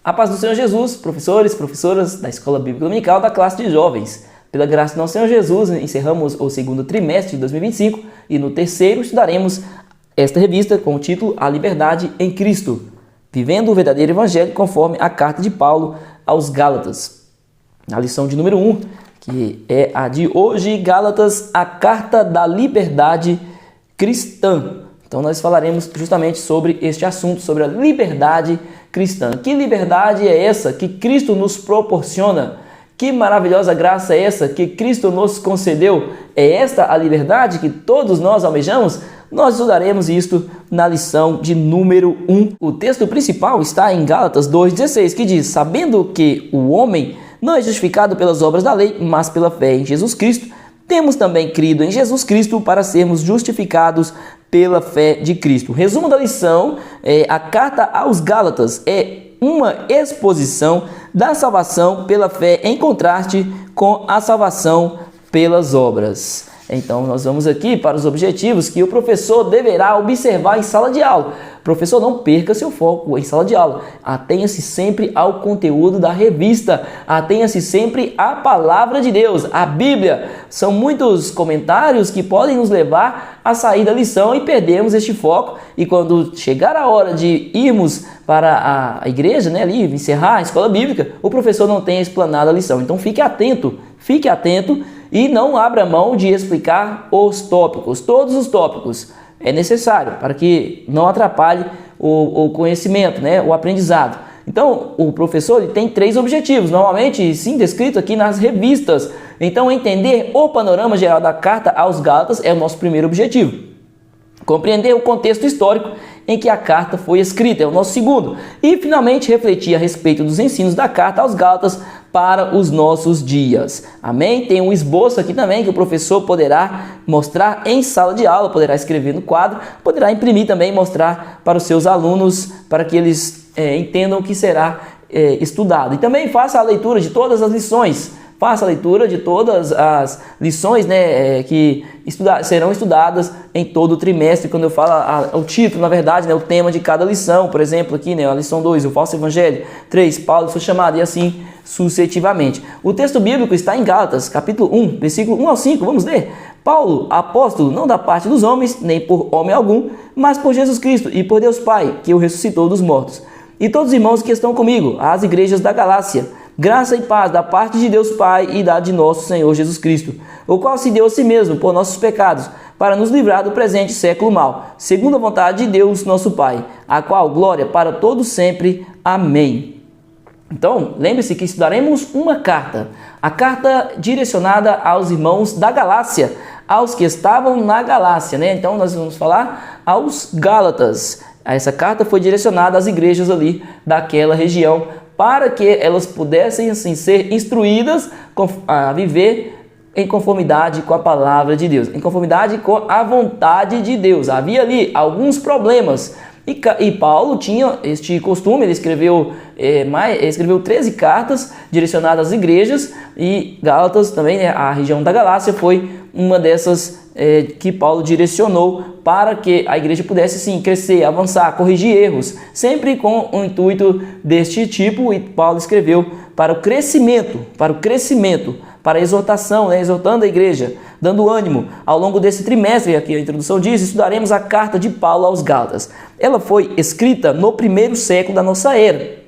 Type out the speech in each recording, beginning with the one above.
A paz do Senhor Jesus, professores, professoras da Escola Bíblica Dominical da classe de jovens. Pela graça do nosso Senhor Jesus, encerramos o segundo trimestre de 2025 e no terceiro estudaremos esta revista com o título A Liberdade em Cristo, vivendo o verdadeiro Evangelho conforme a carta de Paulo aos Gálatas. Na lição de número 1, que é a de hoje, Gálatas, a carta da liberdade cristã. Então nós falaremos justamente sobre este assunto, sobre a liberdade cristã. Que liberdade é essa que Cristo nos proporciona? Que maravilhosa graça é essa que Cristo nos concedeu? É esta a liberdade que todos nós almejamos? Nós estudaremos isto na lição de número 1. O texto principal está em Gálatas 2,16, que diz: sabendo que o homem não é justificado pelas obras da lei, mas pela fé em Jesus Cristo, temos também crido em Jesus Cristo para sermos justificados pela fé de Cristo. O resumo da lição, a carta aos Gálatas é uma exposição da salvação pela fé em contraste com a salvação pelas obras. Então nós vamos aqui para os objetivos que o professor deverá observar em sala de aula. Professor, não perca seu foco em sala de aula. Atenha-se sempre ao conteúdo da revista. Atenha-se sempre à palavra de Deus, a Bíblia. São muitos comentários que podem nos levar a sair da lição e perdermos este foco. E quando chegar a hora de irmos para a igreja, ali, encerrar a escola bíblica, o professor não tenha explanado a lição. Então fique atento e não abra mão de explicar os tópicos, todos os tópicos. É necessário para que não atrapalhe o conhecimento, o aprendizado. Então, o professor ele tem 3 objetivos, normalmente sim descrito aqui nas revistas. Então, entender o panorama geral da carta aos Gálatas é o nosso primeiro objetivo. Compreender o contexto histórico em que a carta foi escrita é o nosso segundo. E, finalmente, refletir a respeito dos ensinos da carta aos Gálatas para os nossos dias. Amém? Tem um esboço aqui também que o professor poderá mostrar em sala de aula, poderá escrever no quadro, poderá imprimir também e mostrar para os seus alunos, para que eles entendam o que será estudado. E também faça a leitura de todas as lições. Faça a leitura de todas as lições que serão estudadas em todo o trimestre. Quando eu falo o título, na verdade, o tema de cada lição. Por exemplo, aqui a lição 2, o falso evangelho. 3, Paulo, sua chamada, e assim sucessivamente. O texto bíblico está em Gálatas, capítulo 1, versículo 1 ao 5. Vamos ler? Paulo, apóstolo, não da parte dos homens, nem por homem algum, mas por Jesus Cristo e por Deus Pai, que o ressuscitou dos mortos. E todos os irmãos que estão comigo, às igrejas da Galácia, graça e paz da parte de Deus Pai e da de nosso Senhor Jesus Cristo, o qual se deu a si mesmo por nossos pecados, para nos livrar do presente século mau, segundo a vontade de Deus nosso Pai, a qual glória para todos sempre. Amém. Então, lembre-se que estudaremos uma carta, a carta direcionada aos irmãos da Galácia, aos que estavam na Galácia, Então, nós vamos falar aos Gálatas. Essa carta foi direcionada às igrejas ali daquela região, para que elas pudessem assim ser instruídas a viver em conformidade com a palavra de Deus, em conformidade com a vontade de Deus. Havia ali alguns problemas e Paulo tinha este costume, ele escreveu 13 cartas direcionadas às igrejas, e Gálatas também, a região da Galácia, foi uma dessas que Paulo direcionou para que a igreja pudesse sim crescer, avançar, corrigir erros, sempre com o intuito deste tipo. E Paulo escreveu para o crescimento, para a exortação, exortando a igreja, dando ânimo. Ao longo desse trimestre, aqui a introdução diz, estudaremos a carta de Paulo aos Gálatas. Ela foi escrita no primeiro século da nossa era,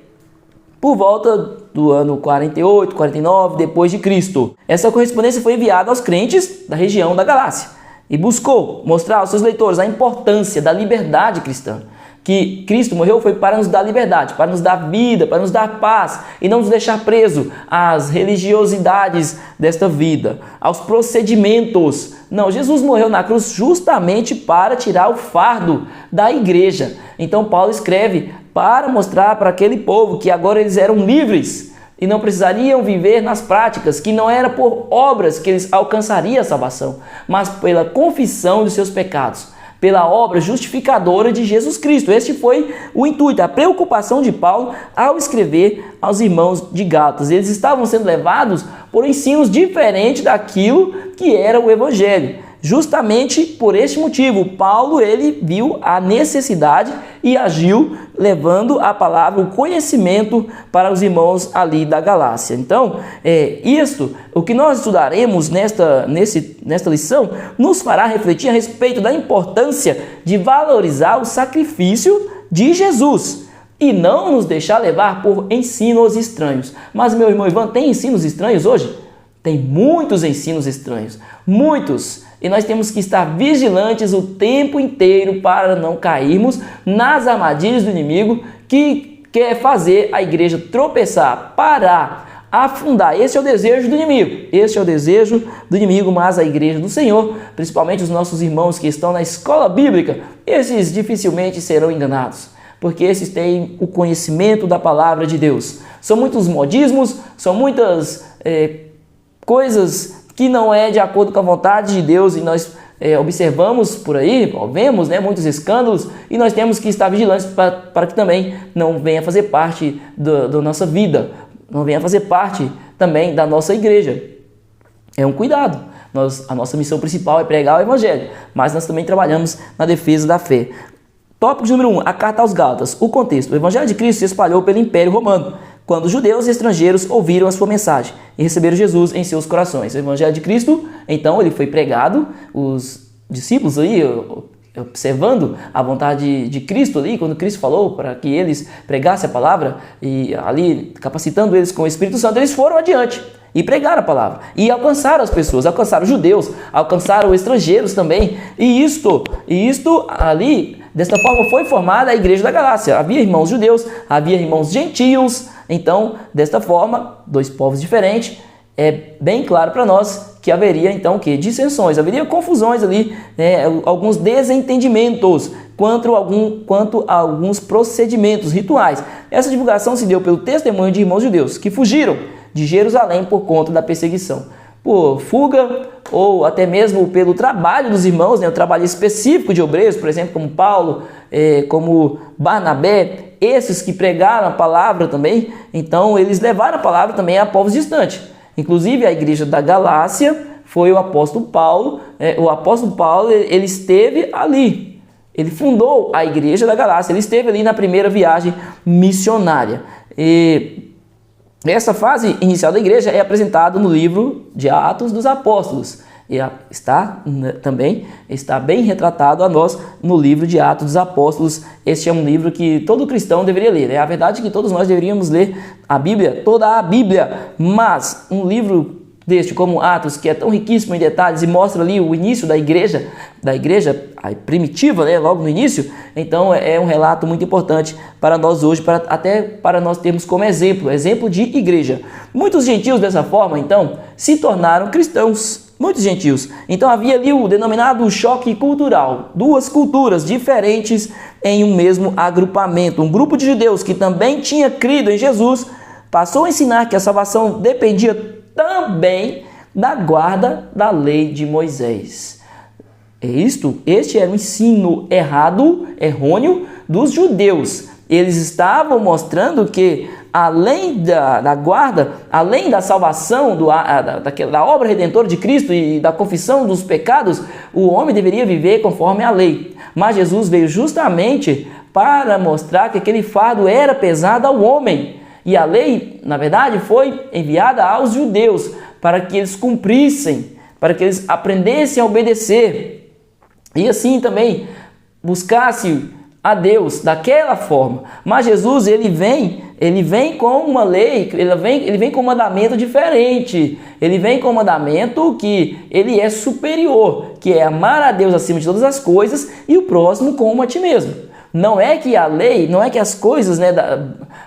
por volta do ano 48, 49 depois de Cristo. Essa correspondência foi enviada aos crentes da região da Galácia e buscou mostrar aos seus leitores a importância da liberdade cristã, que Cristo morreu foi para nos dar liberdade, para nos dar vida, para nos dar paz e não nos deixar preso às religiosidades desta vida, aos procedimentos. Não, Jesus morreu na cruz justamente para tirar o fardo da igreja. Então Paulo escreve para mostrar para aquele povo que agora eles eram livres e não precisariam viver nas práticas, que não era por obras que eles alcançariam a salvação, mas pela confissão de seus pecados, pela obra justificadora de Jesus Cristo. Este foi o intuito, a preocupação de Paulo ao escrever aos irmãos de Gálatas. Eles estavam sendo levados por ensinos diferentes daquilo que era o Evangelho. justamente por este motivo, Paulo ele viu a necessidade e agiu levando a palavra, o conhecimento para os irmãos ali da Galácia. Então, o que nós estudaremos nesta lição nos fará refletir a respeito da importância de valorizar o sacrifício de Jesus e não nos deixar levar por ensinos estranhos. Mas, meu irmão Ivan, tem ensinos estranhos hoje? Tem muitos ensinos estranhos, muitos. E nós temos que estar vigilantes o tempo inteiro para não cairmos nas armadilhas do inimigo que quer fazer a igreja tropeçar, parar, afundar. Esse é o desejo do inimigo. Esse é o desejo do inimigo, mas a igreja do Senhor, principalmente os nossos irmãos que estão na escola bíblica, esses dificilmente serão enganados, porque esses têm o conhecimento da palavra de Deus. São muitos modismos, são muitas coisas que não é de acordo com a vontade de Deus, e nós observamos por aí, vemos muitos escândalos, e nós temos que estar vigilantes para que também não venha fazer parte da nossa vida, não venha fazer parte também da nossa igreja. É um cuidado. A nossa missão principal é pregar o Evangelho, mas nós também trabalhamos na defesa da fé. Tópico número 1, a carta aos Gálatas. O contexto. O Evangelho de Cristo se espalhou pelo Império Romano, quando os judeus e estrangeiros ouviram a sua mensagem e receberam Jesus em seus corações. O Evangelho de Cristo, então, ele foi pregado, os discípulos aí, observando a vontade de Cristo ali, quando Cristo falou para que eles pregassem a palavra, e ali capacitando eles com o Espírito Santo, eles foram adiante e pregaram a palavra, e alcançaram as pessoas, alcançaram os judeus, alcançaram os estrangeiros também, e isto ali, desta forma foi formada a igreja da Galácia. Havia irmãos judeus, havia irmãos gentios. Então, desta forma, dois povos diferentes, é bem claro para nós que haveria então dissensões, haveria confusões ali, alguns desentendimentos quanto a alguns procedimentos rituais. Essa divulgação se deu pelo testemunho de irmãos judeus que fugiram de Jerusalém por conta da perseguição, por fuga ou até mesmo pelo trabalho dos irmãos, o trabalho específico de obreiros, por exemplo, como Paulo, como Barnabé, esses que pregaram a palavra também. Então eles levaram a palavra também a povos distantes. Inclusive a igreja da Galácia foi o apóstolo Paulo. O apóstolo Paulo ele esteve ali. Ele fundou a igreja da Galácia. Ele esteve ali na primeira viagem missionária. E essa fase inicial da igreja é apresentada no livro de Atos dos Apóstolos. E também está bem retratado a nós no livro de Atos dos Apóstolos. Este é um livro que todo cristão deveria ler. É a verdade que todos nós deveríamos ler a Bíblia, toda a Bíblia, mas um livro deste como Atos, que é tão riquíssimo em detalhes e mostra ali o início da igreja a primitiva, logo no início, então é um relato muito importante para nós hoje, até para nós termos como exemplo de igreja. Muitos gentios dessa forma, então, se tornaram cristãos. Muitos gentios. Então havia ali o denominado choque cultural. Duas culturas diferentes em um mesmo agrupamento. Um grupo de judeus que também tinha crido em Jesus passou a ensinar que a salvação dependia também da guarda da lei de Moisés. Este era um ensino errôneo dos judeus. Eles estavam mostrando que além da guarda, além da salvação, da obra redentora de Cristo e da confissão dos pecados, o homem deveria viver conforme a lei. Mas Jesus veio justamente para mostrar que aquele fardo era pesado ao homem. E a lei, na verdade, foi enviada aos judeus para que eles cumprissem, para que eles aprendessem a obedecer. E assim também buscasse a Deus daquela forma. Mas Jesus ele vem com uma lei, ele vem com um mandamento diferente. Ele vem com um mandamento que ele é superior, que é amar a Deus acima de todas as coisas e o próximo como a ti mesmo. Não é que a lei, não é que as coisas,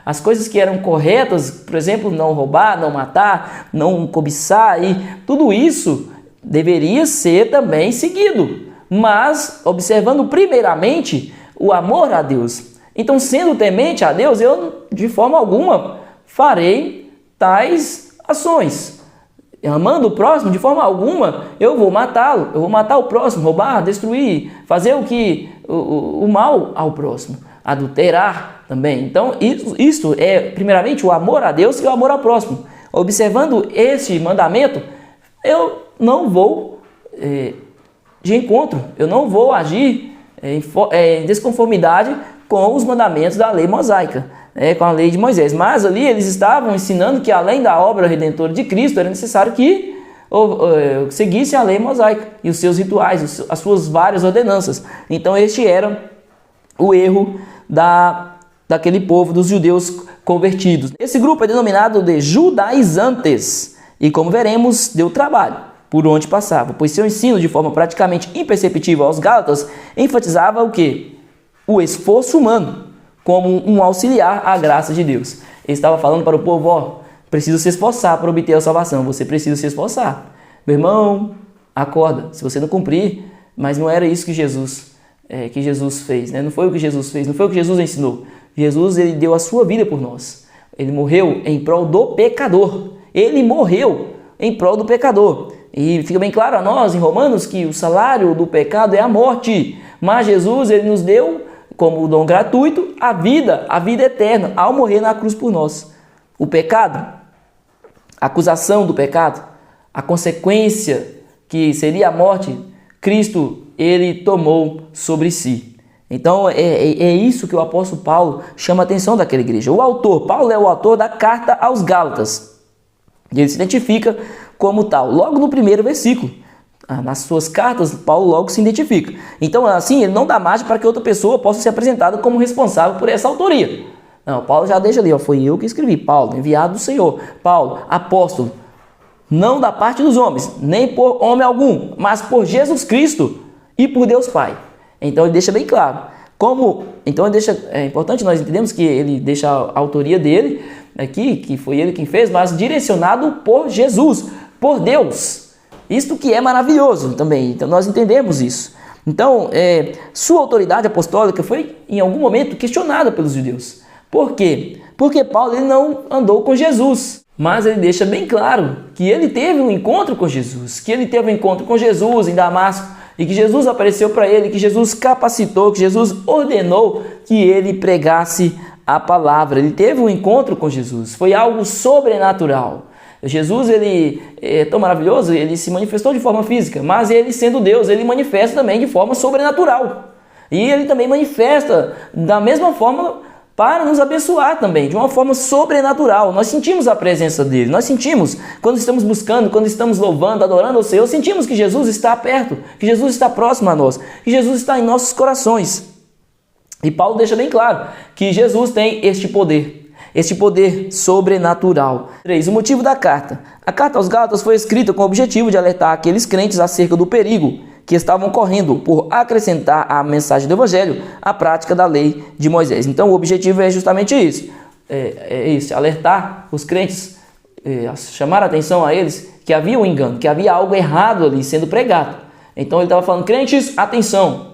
as coisas que eram corretas, por exemplo, não roubar, não matar, não cobiçar, e tudo isso deveria ser também seguido, mas observando primeiramente o amor a Deus. Então, sendo temente a Deus, eu de forma alguma farei tais ações. Amando o próximo, de forma alguma, eu vou matá-lo, eu vou matar o próximo, roubar, destruir, fazer o mal ao próximo, adulterar também. Então, isso é primeiramente o amor a Deus e o amor ao próximo. Observando esse mandamento, eu não vou de encontro, eu não vou agir em desconformidade com os mandamentos da lei mosaica, com a lei de Moisés. Mas ali eles estavam ensinando que além da obra redentora de Cristo, era necessário que seguissem a lei mosaica e os seus rituais, as suas várias ordenanças. Então este era o erro daquele povo, dos judeus convertidos. Esse grupo é denominado de judaizantes e, como veremos, deu trabalho por onde passava, pois seu ensino, de forma praticamente imperceptível aos gálatas, enfatizava o quê? O esforço humano como um auxiliar à graça de Deus. Ele estava falando para o povo, precisa se esforçar para obter a salvação, você precisa se esforçar. Meu irmão, acorda, se você não cumprir, mas não era isso que Jesus fez, né? Não foi o que Jesus fez, não foi o que Jesus ensinou. Jesus, ele deu a sua vida por nós. Ele morreu em prol do pecador. Ele morreu em prol do pecador. E fica bem claro a nós, em Romanos, que o salário do pecado é a morte. Mas Jesus, ele nos deu, como dom gratuito, a vida eterna, ao morrer na cruz por nós. O pecado, a acusação do pecado, a consequência que seria a morte, Cristo, ele tomou sobre si. Então, é isso que o apóstolo Paulo chama a atenção daquela igreja. Paulo é o autor da carta aos Gálatas. E ele se identifica como tal. Logo no primeiro versículo, nas suas cartas, Paulo logo se identifica. Então, assim, ele não dá margem para que outra pessoa possa ser apresentada como responsável por essa autoria. Não, Paulo já deixa ali, foi eu que escrevi. Paulo, enviado do Senhor. Paulo, apóstolo, não da parte dos homens, nem por homem algum, mas por Jesus Cristo e por Deus Pai. Então ele deixa bem claro. É importante nós entendermos que ele deixa a autoria dele aqui, que foi ele quem fez, mas direcionado por Jesus, por Deus. Isto que é maravilhoso também. Então nós entendemos isso. Então, sua autoridade apostólica foi em algum momento questionada pelos judeus. Por quê? Porque Paulo ele não andou com Jesus. Mas ele deixa bem claro que ele teve um encontro com Jesus, em Damasco, e que Jesus apareceu para ele, que Jesus capacitou, que Jesus ordenou que ele pregasse a palavra. Ele teve um encontro com Jesus, foi algo sobrenatural. Jesus, ele é tão maravilhoso, ele se manifestou de forma física, mas ele sendo Deus, ele manifesta também de forma sobrenatural. E ele também manifesta da mesma forma para nos abençoar também, de uma forma sobrenatural. Nós sentimos a presença dele, nós sentimos, quando estamos buscando, quando estamos louvando, adorando ao Senhor, sentimos que Jesus está perto, que Jesus está próximo a nós, que Jesus está em nossos corações. E Paulo deixa bem claro que Jesus tem este poder sobrenatural. 3. O motivo da carta. A carta aos Gálatas foi escrita com o objetivo de alertar aqueles crentes acerca do perigo que estavam correndo por acrescentar à mensagem do Evangelho a prática da lei de Moisés. Então o objetivo é justamente isso, alertar os crentes, chamar a atenção a eles que havia um engano, que havia algo errado ali sendo pregado. Então ele estava falando, crentes, atenção,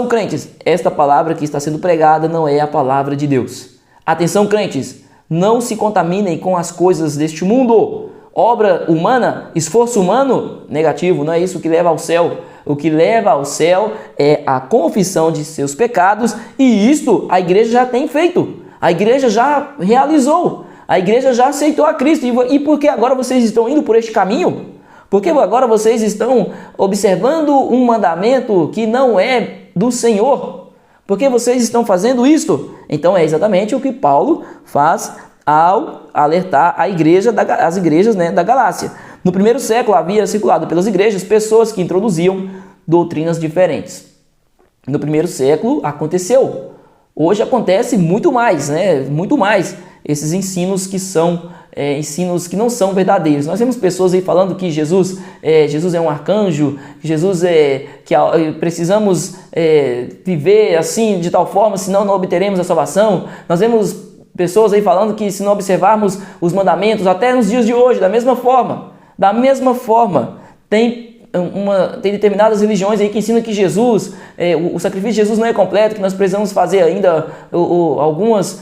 crentes, esta palavra que está sendo pregada não é a palavra de Deus. Atenção, crentes, não se contaminem com as coisas deste mundo. Obra humana, esforço humano, negativo, não é isso que leva ao céu. O que leva ao céu é a confissão de seus pecados, e isto a igreja já tem feito. A igreja já realizou. A igreja já aceitou a Cristo. E por que agora vocês estão indo por este caminho? Porque agora vocês estão observando um mandamento que não é do Senhor? Por que vocês estão fazendo isto? Então é exatamente o que Paulo faz ao alertar as igrejas da Galácia. No primeiro século havia circulado pelas igrejas pessoas que introduziam doutrinas diferentes. No primeiro século aconteceu. Hoje acontece muito mais, muito mais esses ensinos que são ensinos que não são verdadeiros. Nós vemos pessoas aí falando que Jesus é um arcanjo, que precisamos viver assim de tal forma, senão não obteremos a salvação. Nós vemos pessoas aí falando que se não observarmos os mandamentos, até nos dias de hoje, da mesma forma, tem determinadas religiões aí que ensinam que Jesus, o sacrifício de Jesus não é completo, que nós precisamos fazer ainda alguns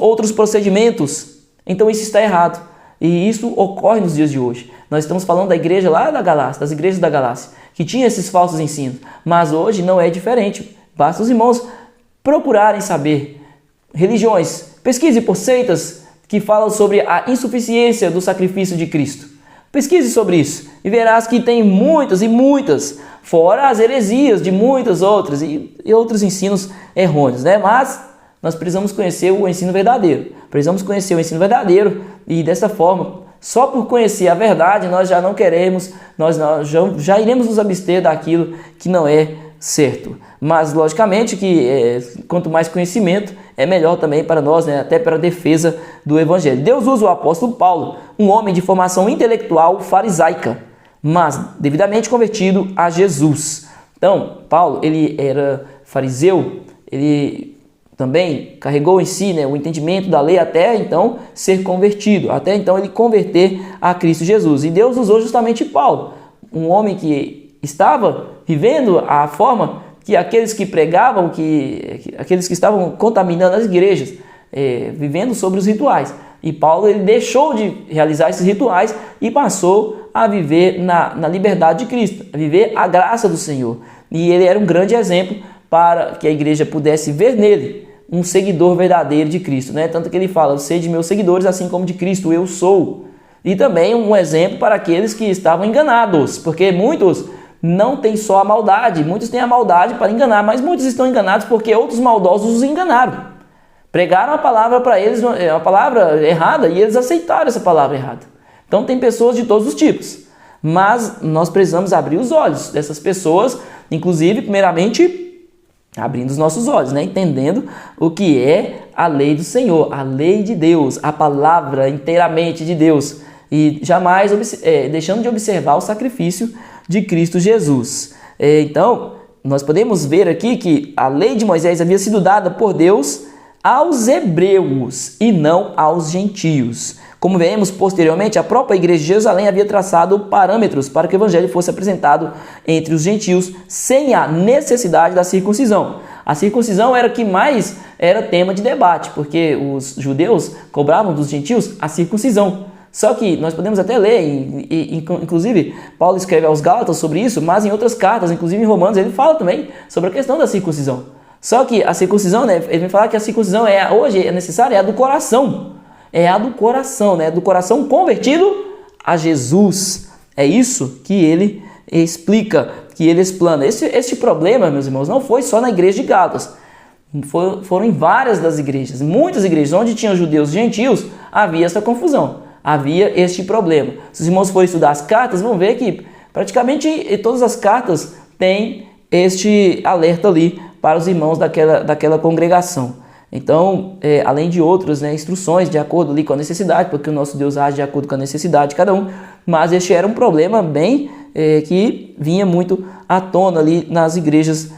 outros procedimentos. Então isso está errado. E isso ocorre nos dias de hoje. Nós estamos falando da igreja lá da Galácia, das igrejas da Galácia, que tinha esses falsos ensinos. Mas hoje não é diferente. Basta os irmãos procurarem saber. Religiões, pesquise por seitas que falam sobre a insuficiência do sacrifício de Cristo. Pesquise sobre isso e verás que tem muitas e muitas, fora as heresias de muitas outras e outros ensinos errôneos, né? Mas nós precisamos conhecer o ensino verdadeiro. Precisamos conhecer o ensino verdadeiro e dessa forma, só por conhecer a verdade, nós já não queremos, nós já iremos nos abster daquilo que não é certo. Mas, logicamente, que quanto mais conhecimento, é melhor também para nós, né? Até para a defesa do Evangelho. Deus usa o apóstolo Paulo, um homem de formação intelectual farisaica, mas devidamente convertido a Jesus. Então, Paulo, ele era fariseu, ele também carregou em si, né, o entendimento da lei até então ser convertido, até então ele converter a Cristo Jesus. E Deus usou justamente Paulo, um homem que estava vivendo a forma que aqueles que pregavam, aqueles que estavam contaminando as igrejas, vivendo sobre os rituais. E Paulo ele deixou de realizar esses rituais e passou a viver na liberdade de Cristo, a viver a graça do Senhor. E ele era um grande exemplo para que a igreja pudesse ver nele um seguidor verdadeiro de Cristo, né? Tanto que ele fala, sede meus seguidores, assim como de Cristo eu sou. E também um exemplo para aqueles que estavam enganados, porque muitos não têm só a maldade, muitos têm a maldade para enganar, mas muitos estão enganados porque outros maldosos os enganaram. Pregaram a palavra para eles, a palavra errada, e eles aceitaram essa palavra errada. Então tem pessoas de todos os tipos, mas nós precisamos abrir os olhos dessas pessoas, inclusive, primeiramente, abrindo os nossos olhos, né? Entendendo o que é a lei do Senhor, a lei de Deus, a palavra inteiramente de Deus, e jamais deixando de observar o sacrifício de Cristo Jesus. Então, nós podemos ver aqui que a lei de Moisés havia sido dada por Deus aos hebreus e não aos gentios. Como veremos posteriormente, a própria igreja de Jerusalém havia traçado parâmetros para que o evangelho fosse apresentado entre os gentios sem a necessidade da circuncisão. A circuncisão era o que mais era tema de debate, porque os judeus cobravam dos gentios a circuncisão. Só que nós podemos até ler, inclusive Paulo escreve aos Gálatas sobre isso, mas em outras cartas, inclusive em Romanos, ele fala também sobre a questão da circuncisão. Só que a circuncisão, né, ele vem falar que a circuncisão hoje é necessária, é a do coração. É a do coração, né? Do coração convertido a Jesus. É isso que ele explica, que ele explana. Este problema, meus irmãos, não foi só na igreja de Gálatas. Foram em várias das igrejas. Muitas igrejas onde tinham judeus e gentios, havia essa confusão. Havia este problema. Se os irmãos forem estudar as cartas, vão ver que praticamente todas as cartas têm este alerta ali para os irmãos daquela congregação. Então, além de outras, né, instruções de acordo ali com a necessidade, porque o nosso Deus age de acordo com a necessidade de cada um, mas este era um problema bem que vinha muito à tona ali nas igrejas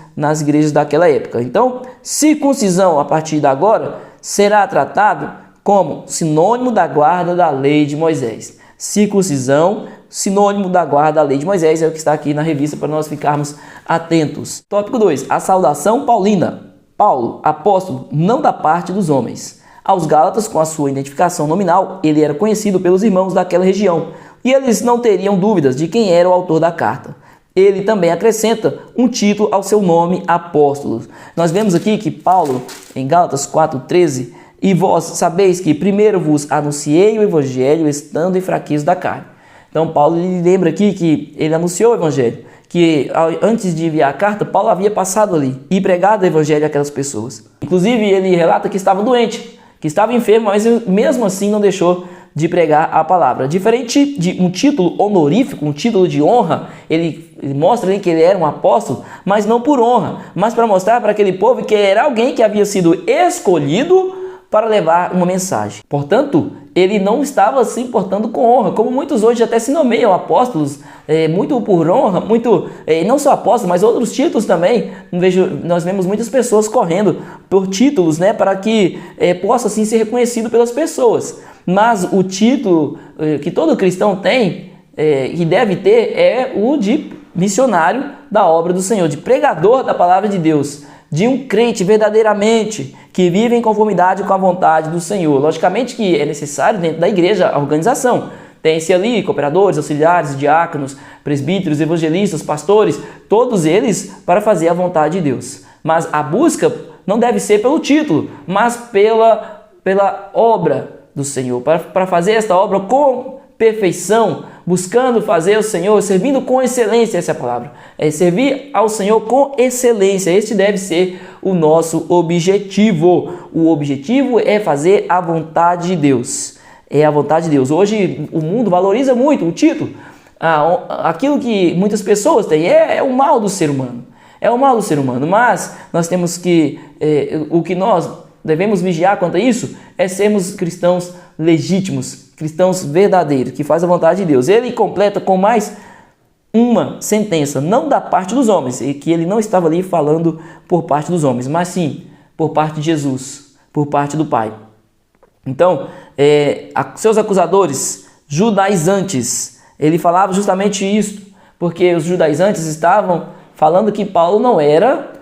daquela época. Então, circuncisão a partir de agora será tratado como sinônimo da guarda da lei de Moisés. Circuncisão, sinônimo da guarda da lei de Moisés, é o que está aqui na revista para nós ficarmos atentos. Tópico 2, a saudação paulina. Paulo, apóstolo, não da parte dos homens. Aos Gálatas, com a sua identificação nominal, ele era conhecido pelos irmãos daquela região, e eles não teriam dúvidas de quem era o autor da carta. Ele também acrescenta um título ao seu nome, apóstolo. Nós vemos aqui que Paulo, em Gálatas 4,13, e vós sabeis que primeiro vos anunciei o evangelho, estando em fraqueza da carne. Então Paulo lembra aqui que ele anunciou o evangelho, que antes de enviar a carta, Paulo havia passado ali e pregado o evangelho àquelas pessoas. Inclusive ele relata que estava doente, que estava enfermo, mas mesmo assim não deixou de pregar a palavra. Diferente de um título honorífico, um título de honra, ele mostra ali que ele era um apóstolo, mas não por honra, mas para mostrar para aquele povo que era alguém que havia sido escolhido para levar uma mensagem. Portanto, ele não estava se importando com honra, como muitos hoje até se nomeiam apóstolos, muito por honra, não só apóstolos, mas outros títulos também. Nós vemos muitas pessoas correndo por títulos, né, para que possa assim ser reconhecido pelas pessoas. Mas o título que todo cristão tem e deve ter é o de missionário da obra do Senhor, de pregador da palavra de Deus, de um crente verdadeiramente que vive em conformidade com a vontade do Senhor. Logicamente que é necessário dentro da igreja a organização. Tem-se ali cooperadores, auxiliares, diáconos, presbíteros, evangelistas, pastores, todos eles para fazer a vontade de Deus. Mas a busca não deve ser pelo título, mas pela obra do Senhor, para fazer esta obra com perfeição, buscando fazer o Senhor, servindo com excelência, essa é a palavra. É servir ao Senhor com excelência. Este deve ser o nosso objetivo. O objetivo é fazer a vontade de Deus. É a vontade de Deus. Hoje o mundo valoriza muito o título. Aquilo que muitas pessoas têm é o mal do ser humano. É o mal do ser humano. Mas nós temos que... o que nós devemos vigiar quanto a isso é sermos cristãos legítimos, cristãos verdadeiros, que fazem a vontade de Deus. Ele completa com mais uma sentença, não da parte dos homens, e que ele não estava ali falando por parte dos homens, mas sim por parte de Jesus, por parte do Pai. Então, seus acusadores, judaizantes, ele falava justamente isso, porque os judaizantes estavam falando que Paulo não era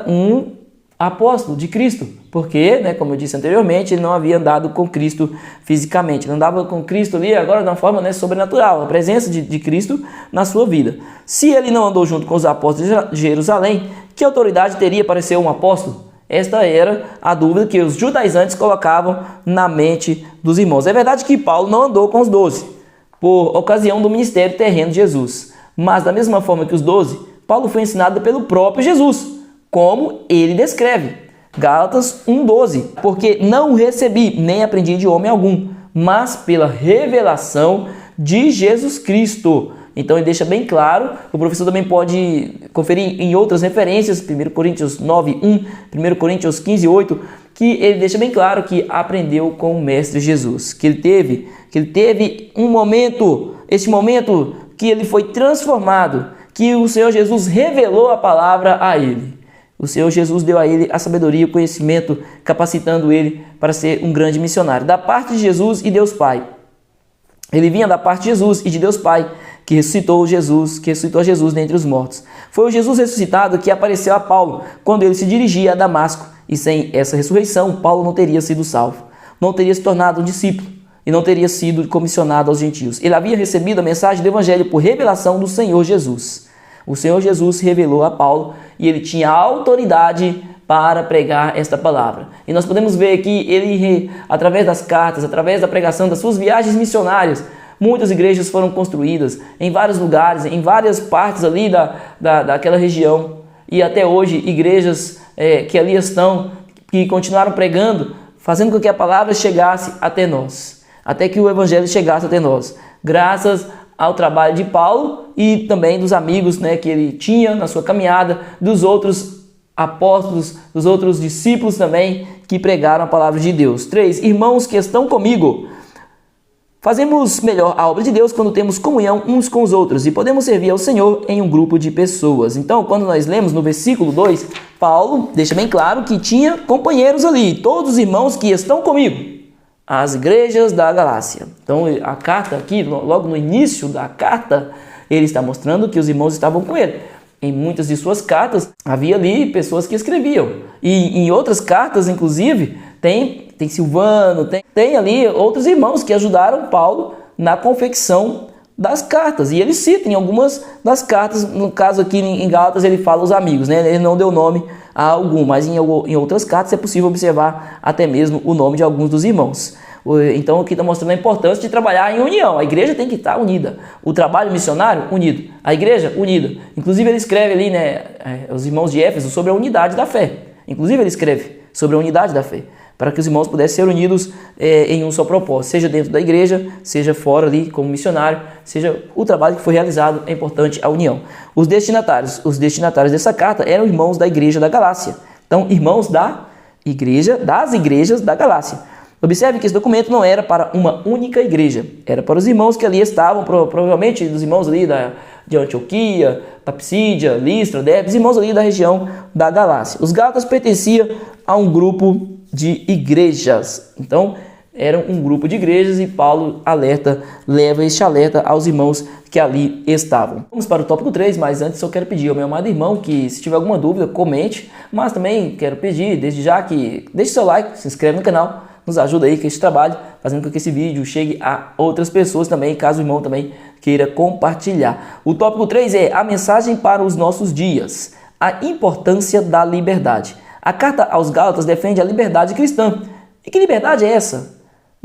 um apóstolo de Cristo, porque, como eu disse anteriormente, ele não havia andado com Cristo fisicamente, ele andava com Cristo ali agora de uma forma sobrenatural, a presença de Cristo na sua vida. Se ele não andou junto com os apóstolos de Jerusalém, que autoridade teria para ser um apóstolo? Esta era a dúvida que os judaizantes colocavam na mente dos irmãos. É verdade que Paulo não andou com os 12, por ocasião do ministério terreno de Jesus. Mas da mesma forma que os 12, Paulo foi ensinado pelo próprio Jesus, como ele descreve. Gálatas 1,12. Porque não recebi, nem aprendi de homem algum, mas pela revelação de Jesus Cristo. Então ele deixa bem claro, o professor também pode conferir em outras referências, 1 Coríntios 9:1, 1 Coríntios 15:8, que ele deixa bem claro que aprendeu com o Mestre Jesus, que ele teve um momento, esse momento que ele foi transformado, que o Senhor Jesus revelou a palavra a ele. O Senhor Jesus deu a ele a sabedoria e o conhecimento, capacitando ele para ser um grande missionário, da parte de Jesus e Deus Pai. Ele vinha da parte de Jesus e de Deus Pai, que ressuscitou a Jesus dentre os mortos. Foi o Jesus ressuscitado que apareceu a Paulo quando ele se dirigia a Damasco, e sem essa ressurreição, Paulo não teria sido salvo, não teria se tornado um discípulo e não teria sido comissionado aos gentios. Ele havia recebido a mensagem do Evangelho por revelação do Senhor Jesus. O Senhor Jesus se revelou a Paulo e ele tinha autoridade para pregar esta palavra. E nós podemos ver que ele, através das cartas, através da pregação das suas viagens missionárias, muitas igrejas foram construídas em vários lugares, em várias partes ali daquela região. E até hoje, igrejas que ali estão, que continuaram pregando, fazendo com que a palavra chegasse até nós, até que o evangelho chegasse até nós, graças ao trabalho de Paulo e também dos amigos que ele tinha na sua caminhada, dos outros apóstolos, dos outros discípulos também que pregaram a palavra de Deus. 3. Irmãos que estão comigo. Fazemos melhor a obra de Deus quando temos comunhão uns com os outros e podemos servir ao Senhor em um grupo de pessoas. Então, quando nós lemos no versículo 2, Paulo deixa bem claro que tinha companheiros ali, todos os irmãos que estão comigo, as igrejas da Galácia. Então, a carta aqui, logo no início da carta, ele está mostrando que os irmãos estavam com ele. Em muitas de suas cartas, havia ali pessoas que escreviam. E em outras cartas, inclusive, tem Silvano, tem ali outros irmãos que ajudaram Paulo na confecção das cartas. E ele cita em algumas das cartas, no caso aqui em Gálatas ele fala os amigos, Ele não deu nome a algum, mas em outras cartas é possível observar até mesmo o nome de alguns dos irmãos. Então aqui está mostrando a importância de trabalhar em união. A igreja tem que estar unida. O trabalho missionário, unido. A igreja, unida. Inclusive ele escreve ali, os irmãos de Éfeso, sobre a unidade da fé. Inclusive ele escreve sobre a unidade da fé, para que os irmãos pudessem ser unidos em um só propósito, seja dentro da igreja, seja fora ali como missionário, seja o trabalho que foi realizado, é importante a união. Os destinatários dessa carta eram irmãos da igreja da Galácia. Então, irmãos das igrejas da Galácia. Observe que esse documento não era para uma única igreja, era para os irmãos que ali estavam, provavelmente dos irmãos ali de Antioquia, da Psídia, Listra, Derbe, os irmãos ali da região da Galácia. Os Gálatas pertenciam a um grupo de igrejas. Então, eram um grupo de igrejas e Paulo leva este alerta aos irmãos que ali estavam. Vamos para o tópico 3, mas antes eu quero pedir ao meu amado irmão que, se tiver alguma dúvida, comente, mas também quero pedir, desde já, que deixe seu like, se inscreve no canal, nos ajuda aí com este trabalho, fazendo com que esse vídeo chegue a outras pessoas também, caso o irmão também queira compartilhar. O tópico 3 é a mensagem para os nossos dias, a importância da liberdade. A carta aos Gálatas defende a liberdade cristã. E que liberdade é essa?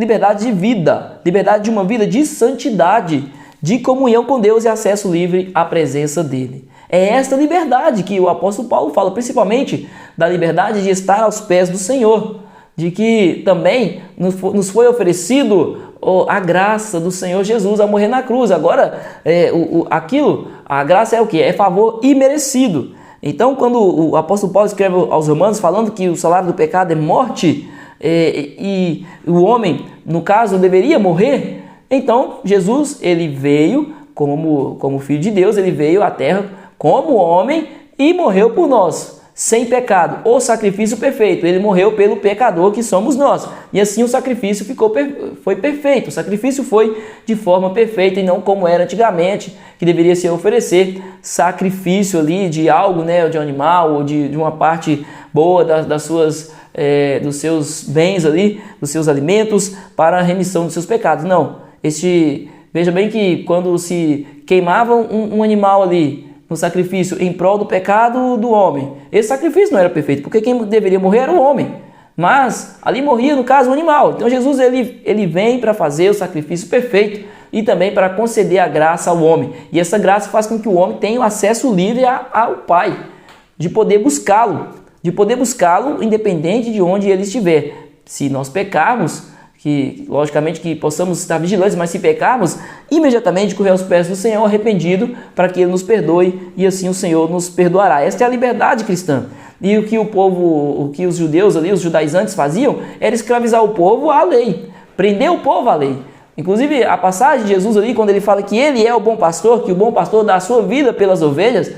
liberdade de vida, liberdade de uma vida de santidade, de comunhão com Deus e acesso livre à presença dele. É esta liberdade que o apóstolo Paulo fala, principalmente da liberdade de estar aos pés do Senhor, de que também nos foi oferecido a graça do Senhor Jesus a morrer na cruz. Agora, a graça é o quê? É favor imerecido. Então, quando o apóstolo Paulo escreve aos Romanos falando que o salário do pecado é morte, e o homem, no caso, deveria morrer, então Jesus, ele veio como filho de Deus, ele veio à terra como homem e morreu por nós, sem pecado, o sacrifício perfeito. Ele morreu pelo pecador que somos nós, e assim o sacrifício foi perfeito. O sacrifício foi de forma perfeita e não como era antigamente, que deveria se oferecer sacrifício ali de algo, né, de um animal ou de uma parte boa dos seus bens ali, dos seus alimentos, para a remissão dos seus pecados. Não, veja bem que quando se queimava um animal ali no sacrifício em prol do pecado do homem, esse sacrifício não era perfeito, porque quem deveria morrer era o homem, mas ali morria, no caso, o animal. Então Jesus ele vem para fazer o sacrifício perfeito e também para conceder a graça ao homem, e essa graça faz com que o homem tenha o acesso livre ao Pai, de poder buscá-lo, independente de onde ele estiver. Se nós pecarmos, que logicamente que possamos estar vigilantes, mas se pecarmos, imediatamente correr aos pés do Senhor arrependido, para que Ele nos perdoe, e assim o Senhor nos perdoará. Esta é a liberdade cristã. E o que os judeus ali, os judaizantes faziam, era escravizar o povo à lei, prender o povo à lei. Inclusive a passagem de Jesus ali, quando ele fala que ele é o bom pastor, que o bom pastor dá a sua vida pelas ovelhas,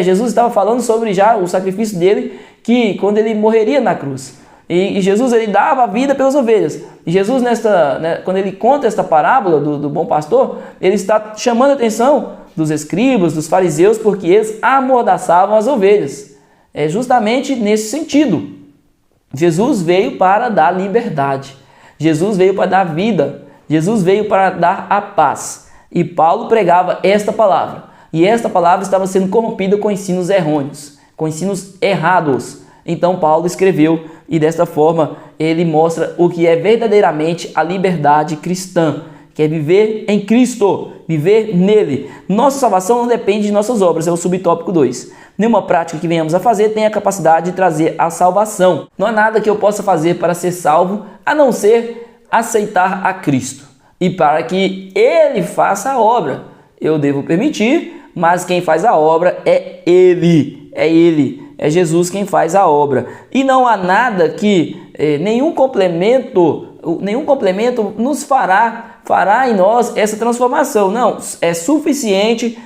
Jesus estava falando sobre já o sacrifício dele, que quando ele morreria na cruz. E Jesus, ele dava a vida pelas ovelhas. E Jesus, quando ele conta esta parábola do bom pastor, ele está chamando a atenção dos escribas, dos fariseus, porque eles amordaçavam as ovelhas. É justamente nesse sentido. Jesus veio para dar liberdade. Jesus veio para dar vida. Jesus veio para dar a paz. E Paulo pregava esta palavra. E esta palavra estava sendo corrompida com ensinos errôneos, com ensinos errados. Então Paulo escreveu, e desta forma ele mostra o que é verdadeiramente a liberdade cristã, que é viver em Cristo, viver nele. Nossa salvação não depende de nossas obras, é o subtópico 2. Nenhuma prática que venhamos a fazer tem a capacidade de trazer a salvação. Não há nada que eu possa fazer para ser salvo, a não ser aceitar a Cristo. E para que Ele faça a obra, eu devo permitir, mas quem faz a obra é Ele, é Jesus quem faz a obra. E não há nada que nenhum complemento nos fará em nós essa transformação. Não, é suficiente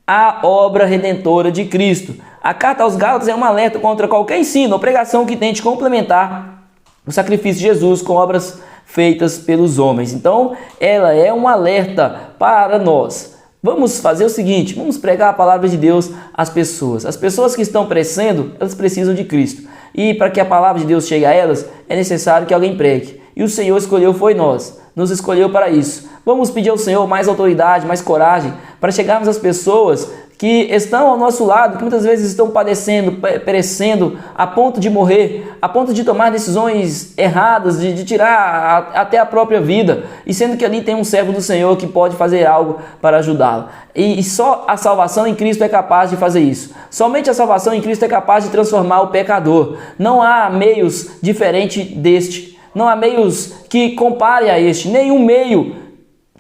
a obra redentora de Cristo. A carta aos Gálatas é um alerta contra qualquer ensino ou pregação que tente complementar o sacrifício de Jesus com obras feitas pelos homens. Então, ela é um alerta para nós. Vamos fazer o seguinte, vamos pregar a palavra de Deus às pessoas. As pessoas que estão perecendo, elas precisam de Cristo. E para que a palavra de Deus chegue a elas, é necessário que alguém pregue. E o Senhor escolheu foi nós, nos escolheu para isso. Vamos pedir ao Senhor mais autoridade, mais coragem, para chegarmos às pessoas que estão ao nosso lado, que muitas vezes estão padecendo, perecendo, a ponto de morrer, a ponto de tomar decisões erradas, de tirar até a própria vida, e sendo que ali tem um servo do Senhor que pode fazer algo para ajudá-lo. E só a salvação em Cristo é capaz de fazer isso. Somente a salvação em Cristo é capaz de transformar o pecador. Não há meios diferentes deste, não há meios que compare a este, nenhum meio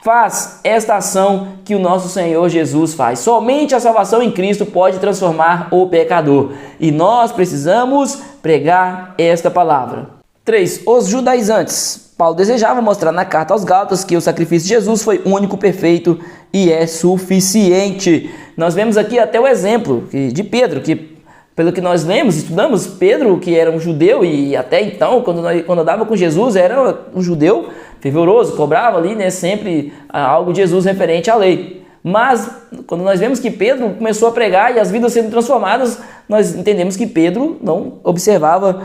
faz esta ação que o nosso Senhor Jesus faz. Somente a salvação em Cristo pode transformar o pecador. E nós precisamos pregar esta palavra. 3. Os judaizantes. Paulo desejava mostrar na carta aos Gálatas que o sacrifício de Jesus foi único, perfeito e é suficiente. Nós vemos aqui até o exemplo de Pedro, que pelo que nós lemos, estudamos, Pedro, que era um judeu e até então, quando andava com Jesus, era um judeu fervoroso, cobrava ali, né, sempre algo de Jesus referente à lei. Mas quando nós vemos que Pedro começou a pregar e as vidas sendo transformadas, nós entendemos que Pedro não observava,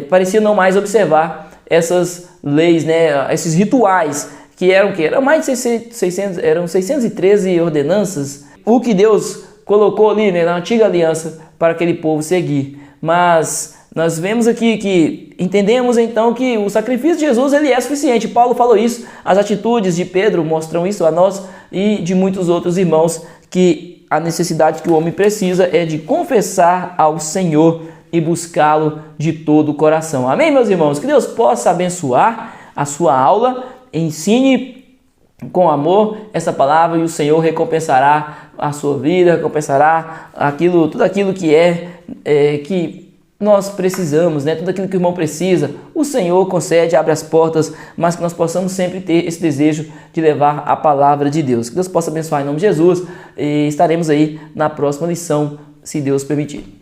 parecia não mais observar essas leis, né, esses rituais, que eram o quê? Eram mais de 613 ordenanças, o que Deus colocou ali, né, na antiga aliança para aquele povo seguir. Mas nós vemos aqui que entendemos então que o sacrifício de Jesus ele é suficiente. Paulo falou isso, as atitudes de Pedro mostram isso a nós e de muitos outros irmãos, que a necessidade que o homem precisa é de confessar ao Senhor e buscá-lo de todo o coração. Amém, meus irmãos? Que Deus possa abençoar a sua aula, ensine com amor essa palavra e o Senhor recompensará a sua vida, recompensará tudo aquilo que que nós precisamos, né? Tudo aquilo que o irmão precisa, o Senhor concede, abre as portas, mas que nós possamos sempre ter esse desejo de levar a palavra de Deus. Que Deus possa abençoar em nome de Jesus e estaremos aí na próxima lição, se Deus permitir.